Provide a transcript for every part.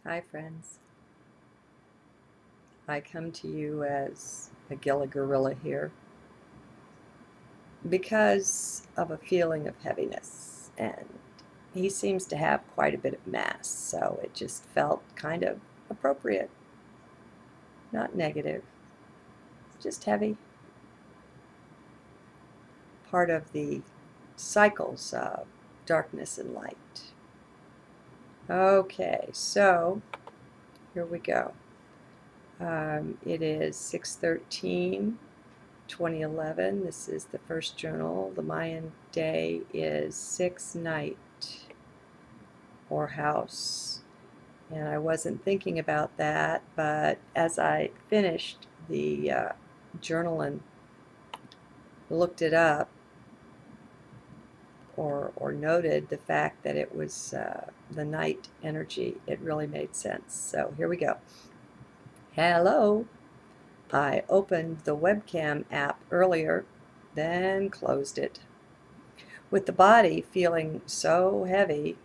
Hi, friends. I come to you as a Gila gorilla here because of a feeling of heaviness, and he seems to have quite a bit of mass, so it just felt kind of appropriate. Not negative, just heavy. Part of the cycles of darkness and light. Okay, so here we go. It is 6:13. 2011. This is the first journal. The Mayan day is 6 night or house. And I wasn't thinking about that, but as I finished the journal and looked it up or noted the fact that it was the night energy, it really made sense. So here we go. Hello. I opened the webcam app earlier, then closed it. With the body feeling so heavy,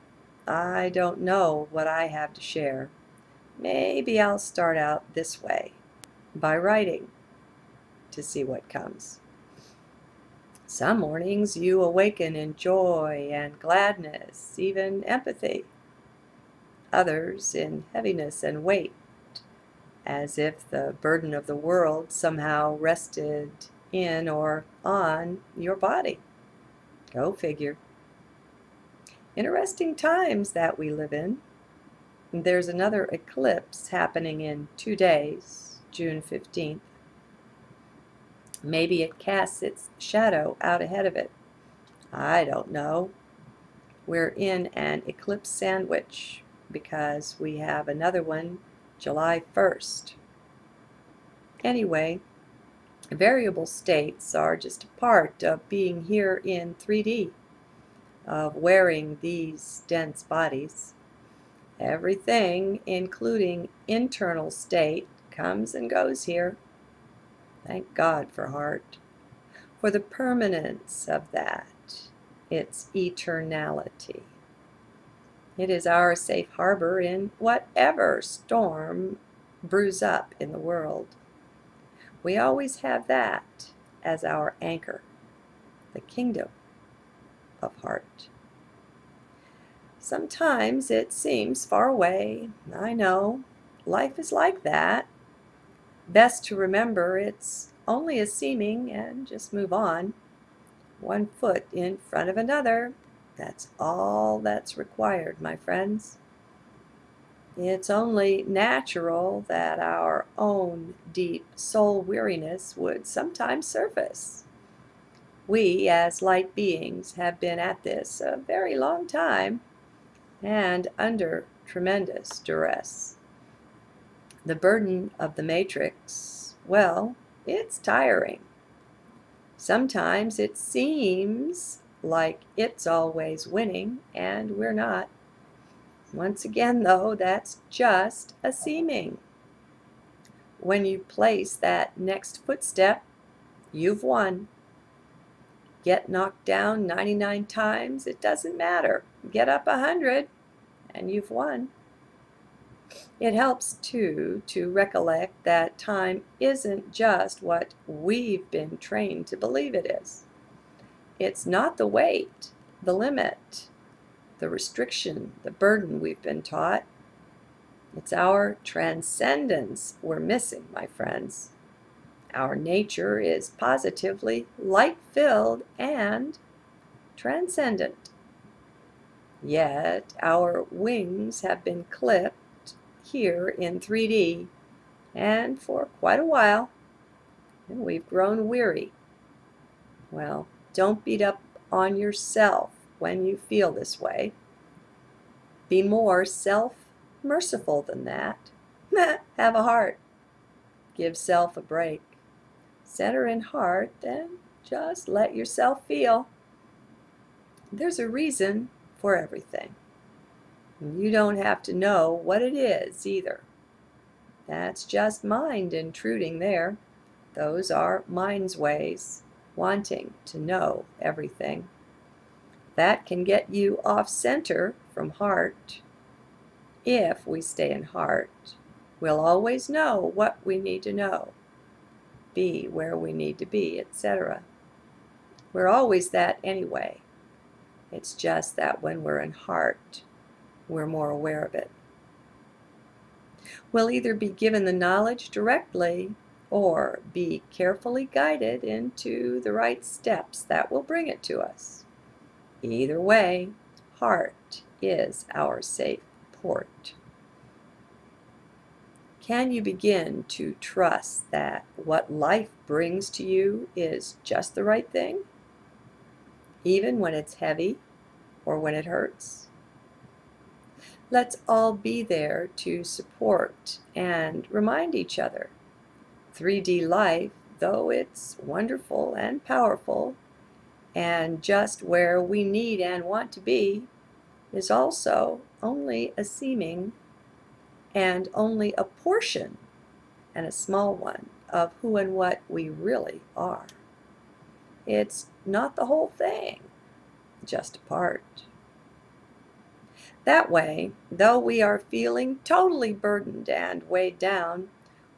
I don't know what I have to share. Maybe I'll start out this way, by writing, to see what comes. Some mornings you awaken in joy and gladness, even empathy. Others in heaviness and weight, as if the burden of the world somehow rested in or on your body. Go figure. Interesting times that we live in. There's another eclipse happening in 2 days, June 15th. Maybe it casts its shadow out ahead of it. I don't know. We're in an eclipse sandwich because we have another one July 1st. Anyway, variable states are just a part of being here in 3D, of wearing these dense bodies. Everything, including internal state, comes and goes here. Thank God for heart, for the permanence of that, its eternality. It is our safe harbor in whatever storm brews up in the world. We always have that as our anchor, the kingdom of heart. Sometimes it seems far away. I know. Life is like that. Best to remember it's only a seeming and just move on. One foot in front of another. That's all that's required, my friends. It's only natural that our own deep soul weariness would sometimes surface. We, as light beings, have been at this a very long time, and under tremendous duress. The burden of the matrix, well, it's tiring. Sometimes it seems like it's always winning, and we're not. Once again, though, that's just a seeming. When you place that next footstep, you've won. Get knocked down 99 times, it doesn't matter. Get up 100, and you've won. It helps, too, to recollect that time isn't just what we've been trained to believe it is. It's not the weight, the limit, the restriction, the burden we've been taught. It's our transcendence we're missing, my friends. Our nature is positively light-filled and transcendent. Yet our wings have been clipped here in 3D, and for quite a while, and we've grown weary. Well, don't beat up on yourself when you feel this way. Be more self-merciful than that. Have a heart. Give self a break. Center in heart, then just let yourself feel. There's a reason for everything. You don't have to know what it is either. That's just mind intruding there. Those are mind's ways, wanting to know everything. That can get you off center from heart. If we stay in heart, we'll always know what we need to know, be where we need to be, etc. We're always that anyway. It's just that when we're in heart, we're more aware of it. We'll either be given the knowledge directly or be carefully guided into the right steps that will bring it to us. Either way, heart is our safe port. Can you begin to trust that what life brings to you is just the right thing, even when it's heavy or when it hurts? Let's all be there to support and remind each other. 3D life, though it's wonderful and powerful, and just where we need and want to be, is also only a seeming and only a portion, and a small one, of who and what we really are. It's not the whole thing, just a part. That way, though we are feeling totally burdened and weighed down,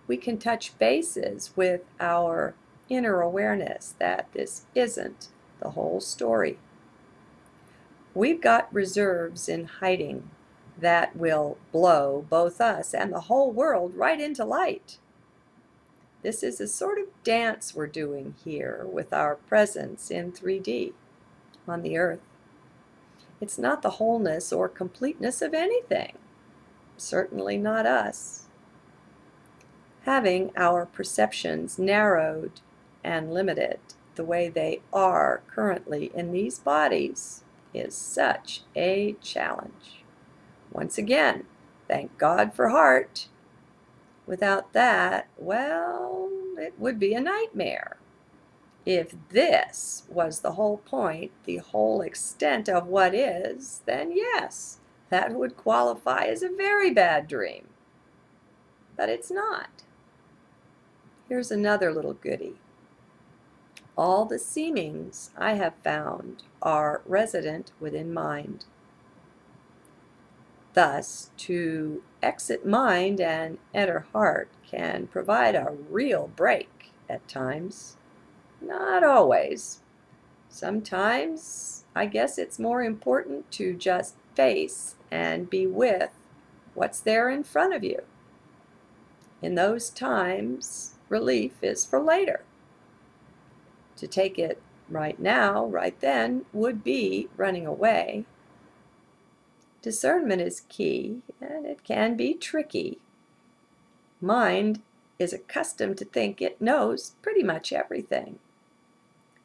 we can touch bases with our inner awareness that this isn't the whole story. We've got reserves in hiding that will blow both us and the whole world right into light. This is a sort of dance we're doing here with our presence in 3D on the earth. It's not the wholeness or completeness of anything, certainly not us. Having our perceptions narrowed and limited the way they are currently in these bodies is such a challenge. Once again, thank God for heart. Without that, well, it would be a nightmare. If this was the whole point, the whole extent of what is, then yes, that would qualify as a very bad dream. But it's not. Here's another little goodie. All the seemings I have found are resident within mind. Thus, to exit mind and enter heart can provide a real break at times. Not always. Sometimes, I guess it's more important to just face and be with what's there in front of you. In those times, relief is for later. To take it right now, right then, would be running away. Discernment is key, and it can be tricky. Mind is accustomed to think it knows pretty much everything.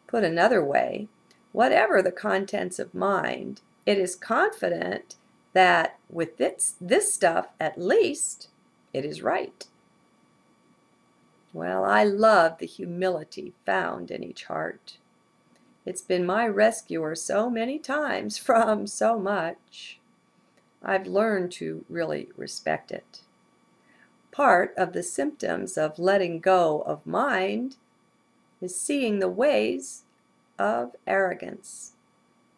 Put another way, whatever the contents of mind, it is confident that with this stuff, at least, it is right. Well, I love the humility found in each heart. It's been my rescuer so many times from so much. I've learned to really respect it. Part of the symptoms of letting go of mind is seeing the ways of arrogance.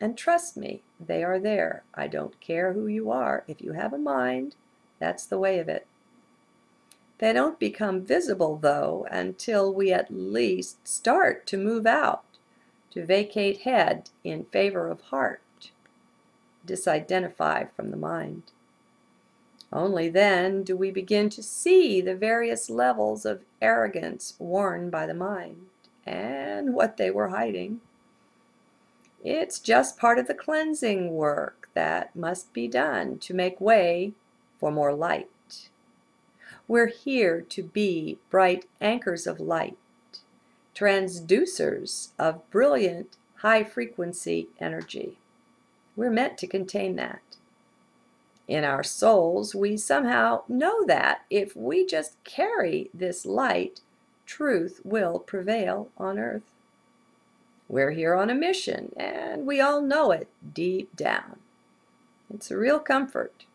And trust me, they are there. I don't care who you are. If you have a mind, that's the way of it. They don't become visible, though, until we at least start to move out, to vacate head in favor of heart, disidentify from the mind. Only then do we begin to see the various levels of arrogance worn by the mind and what they were hiding. It's just part of the cleansing work that must be done to make way for more light. We're here to be bright anchors of light, transducers of brilliant high-frequency energy. We're meant to contain that. In our souls, we somehow know that if we just carry this light, truth will prevail on earth. We're here on a mission, and we all know it deep down. It's a real comfort.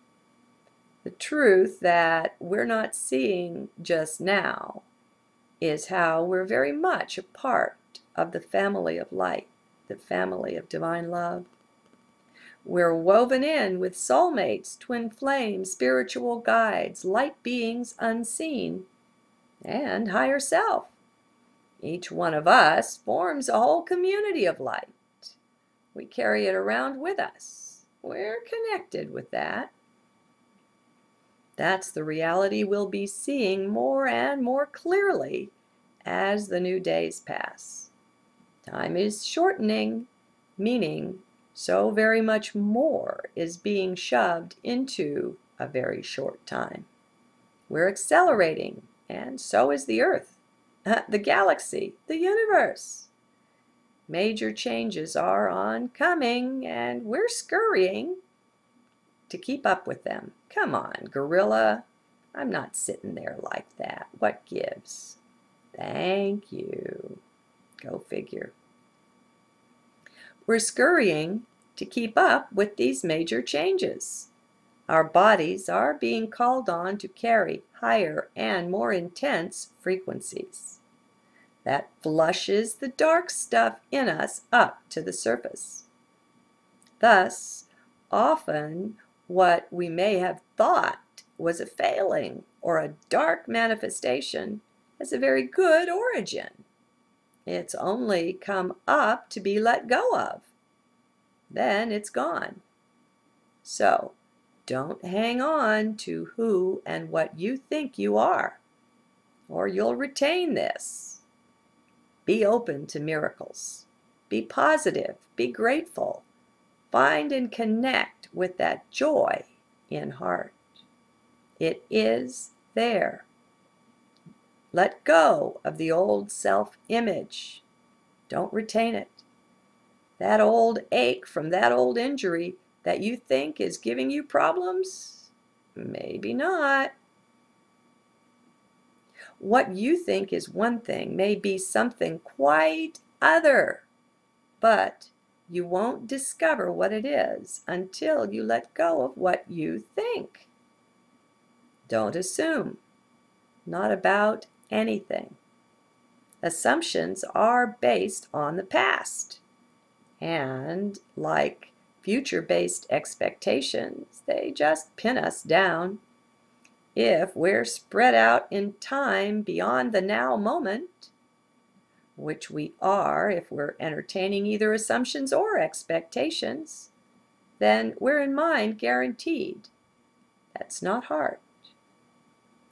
The truth that we're not seeing just now is how we're very much a part of the family of light, the family of divine love. We're woven in with soulmates, twin flames, spiritual guides, light beings unseen, and higher self. Each one of us forms a whole community of light. We carry it around with us. We're connected with that. That's the reality we'll be seeing more and more clearly as the new days pass. Time is shortening, meaning so very much more is being shoved into a very short time. We're accelerating, and so is the Earth, the galaxy, the universe. Major changes are oncoming, and we're scurrying to keep up with them. Come on, gorilla. I'm not sitting there like that. What gives? Thank you. Go figure. We're scurrying to keep up with these major changes. Our bodies are being called on to carry higher and more intense frequencies. That flushes the dark stuff in us up to the surface. Thus, often what we may have thought was a failing or a dark manifestation has a very good origin. It's only come up to be let go of. Then it's gone. So, don't hang on to who and what you think you are, or you'll retain this. Be open to miracles. Be positive. Be grateful. Find and connect with that joy in heart. It is there. Let go of the old self-image. Don't retain it. That old ache from that old injury that you think is giving you problems? Maybe not. What you think is one thing may be something quite other, but you won't discover what it is until you let go of what you think. Don't assume. Not about anything. Assumptions are based on the past, and like future-based expectations, they just pin us down. If we're spread out in time beyond the now moment, which we are if we're entertaining either assumptions or expectations, then we're in mind guaranteed. That's not heart.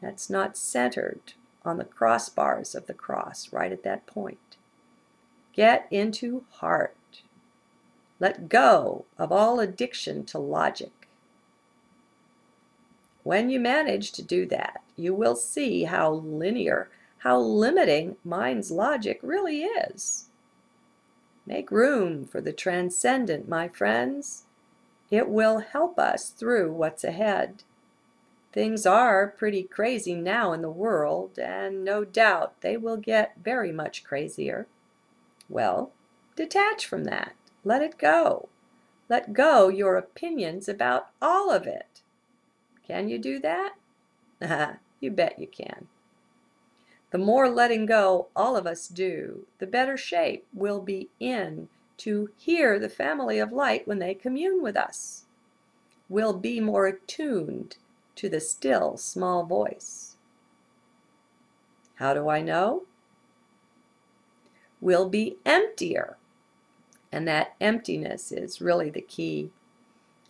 That's not centered on the crossbars of the cross right at that point. Get into heart. Let go of all addiction to logic. When you manage to do that, you will see how linear, how limiting mind's logic really is. Make room for the transcendent, my friends. It will help us through what's ahead. Things are pretty crazy now in the world, and no doubt they will get very much crazier. Well, detach from that. Let it go. Let go your opinions about all of it. Can you do that? You bet you can. The more letting go all of us do, the better shape we'll be in to hear the family of light when they commune with us. We'll be more attuned to the still small voice. How do I know? We'll be emptier, and that emptiness is really the key.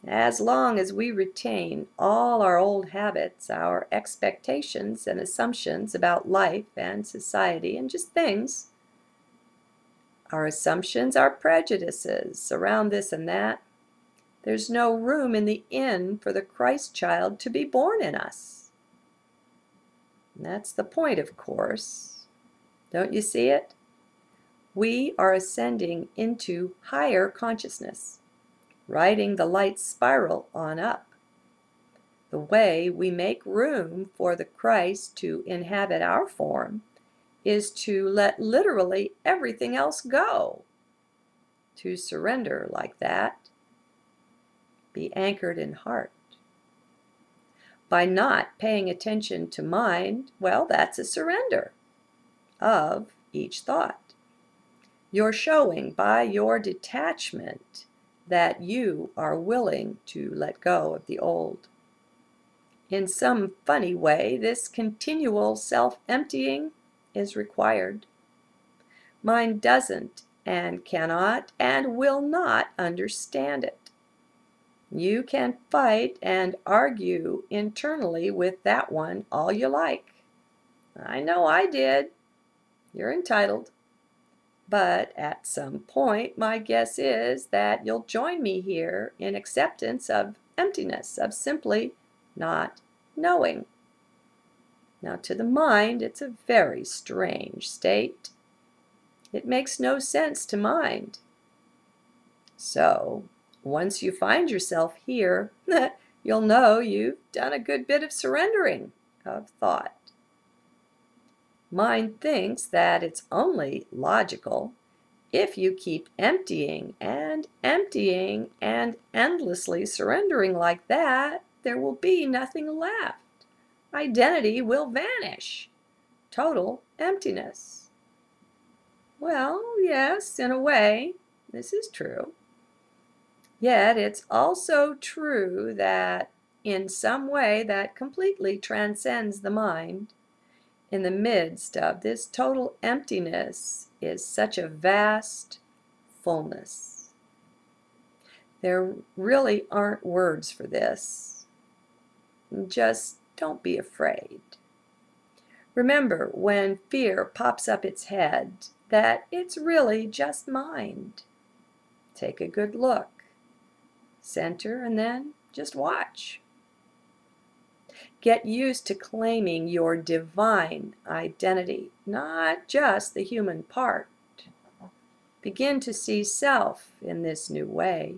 As long as we retain all our old habits, our expectations and assumptions about life and society and just things, our assumptions, our prejudices around this and that, there's no room in the inn for the Christ child to be born in us. And that's the point, of course. Don't you see it? We are ascending into higher consciousness, riding the light spiral on up. The way we make room for the Christ to inhabit our form is to let literally everything else go. To surrender like that, be anchored in heart. By not paying attention to mind, well, that's a surrender of each thought. You're showing by your detachment that you are willing to let go of the old. In some funny way, this continual self-emptying is required. Mind doesn't and cannot and will not understand it. You can fight and argue internally with that one all you like. I know I did. You're entitled. But at some point, my guess is that you'll join me here in acceptance of emptiness, of simply not knowing. Now, to the mind, it's a very strange state. It makes no sense to mind. So, once you find yourself here, you'll know you've done a good bit of surrendering of thought. Mind thinks that it's only logical. If you keep emptying and endlessly surrendering like that, there will be nothing left. Identity will vanish. Total emptiness. Well, yes, in a way, this is true. Yet it's also true that in some way that completely transcends the mind, in the midst of this total emptiness is such a vast fullness. There really aren't words for this. Just don't be afraid. Remember, when fear pops up its head, that it's really just mind. Take a good look. Center and then just watch. Get used to claiming your divine identity, not just the human part. Begin to see self in this new way.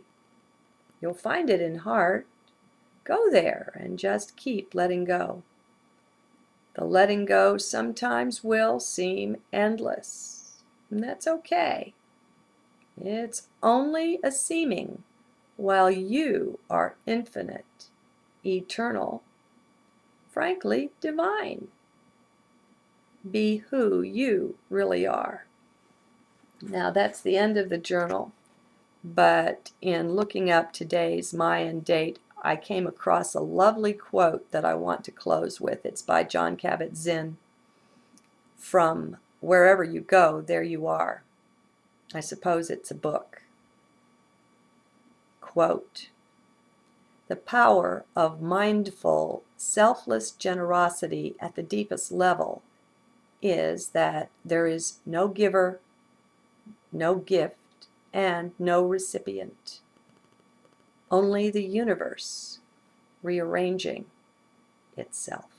You'll find it in heart. Go there and just keep letting go. The letting go sometimes will seem endless, and that's okay. It's only a seeming, while you are infinite, eternal, frankly, divine. Be who you really are. Now, that's the end of the journal, but in looking up today's Mayan date, I came across a lovely quote that I want to close with. It's by Jon Kabat-Zinn. From wherever you go, there you are. I suppose it's a book. Quote, "The power of mindful, selfless generosity at the deepest level is that there is no giver, no gift, and no recipient. Only the universe rearranging itself."